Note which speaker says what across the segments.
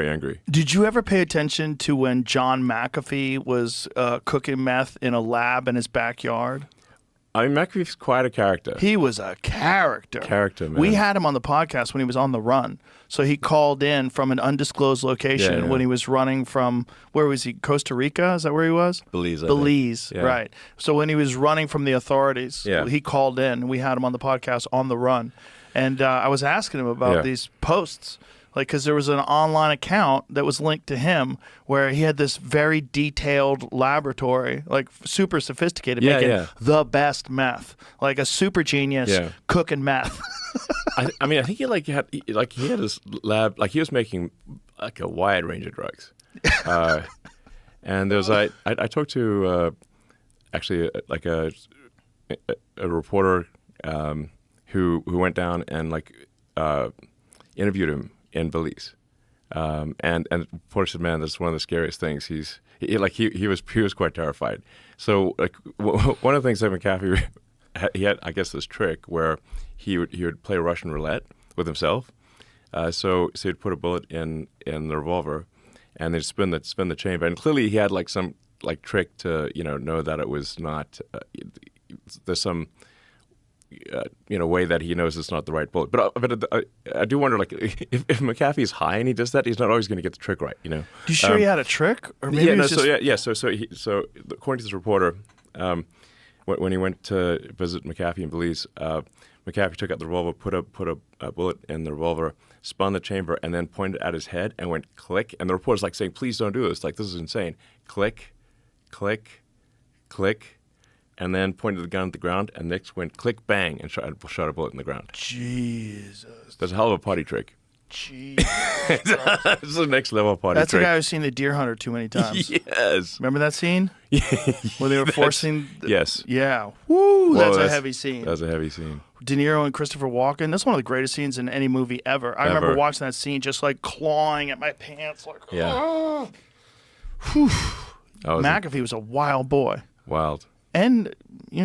Speaker 1: very angry.
Speaker 2: Did you ever pay attention to when John McAfee was cooking meth in a lab in his backyard?
Speaker 1: I mean, McAfee's quite a character.
Speaker 2: He was a character.
Speaker 1: Man.
Speaker 2: We had him on the podcast when he was on the run. So he called in from an undisclosed location when he was running from, where was he? Costa Rica? Is that where he was?
Speaker 1: Belize,
Speaker 2: right. So when he was running from the authorities, he called in. We had him on the podcast on the run. And I was asking him about these posts. Like, because there was an online account that was linked to him where he had this very detailed laboratory, like super sophisticated, making the best meth, like a super genius cooking meth.
Speaker 1: I mean, I think he had his lab, like he was making like a wide range of drugs. And there's I talked to actually like a reporter who went down and like interviewed him in Belize, and reporter said, "Man, this is one of the scariest things." He was quite terrified. So like one of the things that McAfee he had, I guess, this trick where he would play Russian roulette with himself. So he'd put a bullet in the revolver, and they'd spin the chamber. And clearly he had like some like trick to know that it was not. There's some. Way that he knows it's not the right bullet. But I do wonder, like, if McAfee's high and he does that, he's not always going to get the trick right. You
Speaker 2: sure he had a trick? Or maybe
Speaker 1: So according to this reporter, when he went to visit McAfee in Belize, McAfee took out the revolver, put a bullet in the revolver, spun the chamber, and then pointed at his head and went click. And the reporter's like saying, "Please don't do this. Like, this is insane." Click, click, click. And then pointed the gun at the ground, and next went click, bang, and shot a bullet in the ground.
Speaker 2: Jesus.
Speaker 1: That's a hell of a party trick.
Speaker 2: Jesus.
Speaker 1: It's the next level party trick.
Speaker 2: That's a guy who's seen The Deer Hunter too many times.
Speaker 1: Yes.
Speaker 2: Remember that scene? Where they were forcing...
Speaker 1: Yes.
Speaker 2: Yeah. Woo! That's a heavy scene.
Speaker 1: That's a heavy scene.
Speaker 2: De Niro and Christopher Walken. That's one of the greatest scenes in any movie ever. I remember watching that scene just like clawing at my pants. Like, McAfee was a wild boy.
Speaker 1: Wild.
Speaker 2: And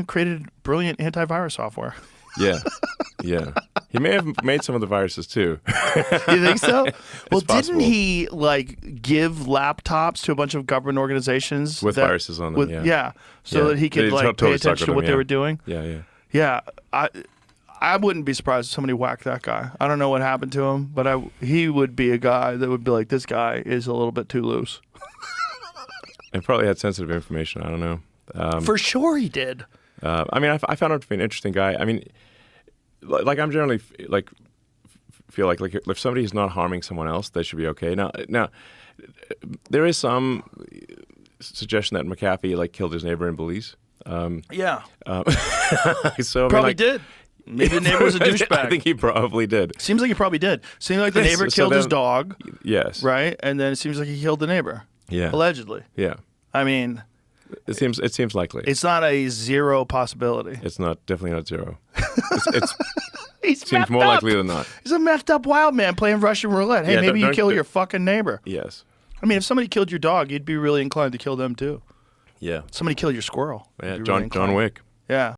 Speaker 2: created brilliant antivirus software.
Speaker 1: Yeah. He may have made some of the viruses too.
Speaker 2: You think so? Well,
Speaker 1: possible.
Speaker 2: didn't he like give laptops to a bunch of government organizations
Speaker 1: with viruses on them?
Speaker 2: So that he could pay attention to what they were doing.
Speaker 1: Yeah.
Speaker 2: I wouldn't be surprised if somebody whacked that guy. I don't know what happened to him, but he would be a guy that would be like, this guy is a little bit too loose.
Speaker 1: And probably had sensitive information. I don't know.
Speaker 2: For sure he did.
Speaker 1: I mean, I found him to be an interesting guy. I mean, like I'm generally feel like if somebody's not harming someone else, they should be okay. Now, there is some suggestion that McAfee like killed his neighbor in Belize. So
Speaker 2: probably did. Maybe the neighbor was a douchebag.
Speaker 1: I think he probably did.
Speaker 2: Seems like he probably did. Seems like the neighbor killed his dog.
Speaker 1: Yes.
Speaker 2: Right, and then it seems like he killed the neighbor.
Speaker 1: Yeah.
Speaker 2: Allegedly.
Speaker 1: Yeah.
Speaker 2: I mean.
Speaker 1: It seems likely.
Speaker 2: It's not a zero possibility.
Speaker 1: It's definitely not zero.
Speaker 2: It
Speaker 1: seems more likely than not.
Speaker 2: He's a messed up wild man playing Russian roulette. Hey, maybe you kill your fucking neighbor.
Speaker 1: Yes.
Speaker 2: I mean, if somebody killed your dog, you'd be really inclined to kill them too.
Speaker 1: Yeah.
Speaker 2: Somebody killed your squirrel.
Speaker 1: Yeah, John Wick.
Speaker 2: Yeah.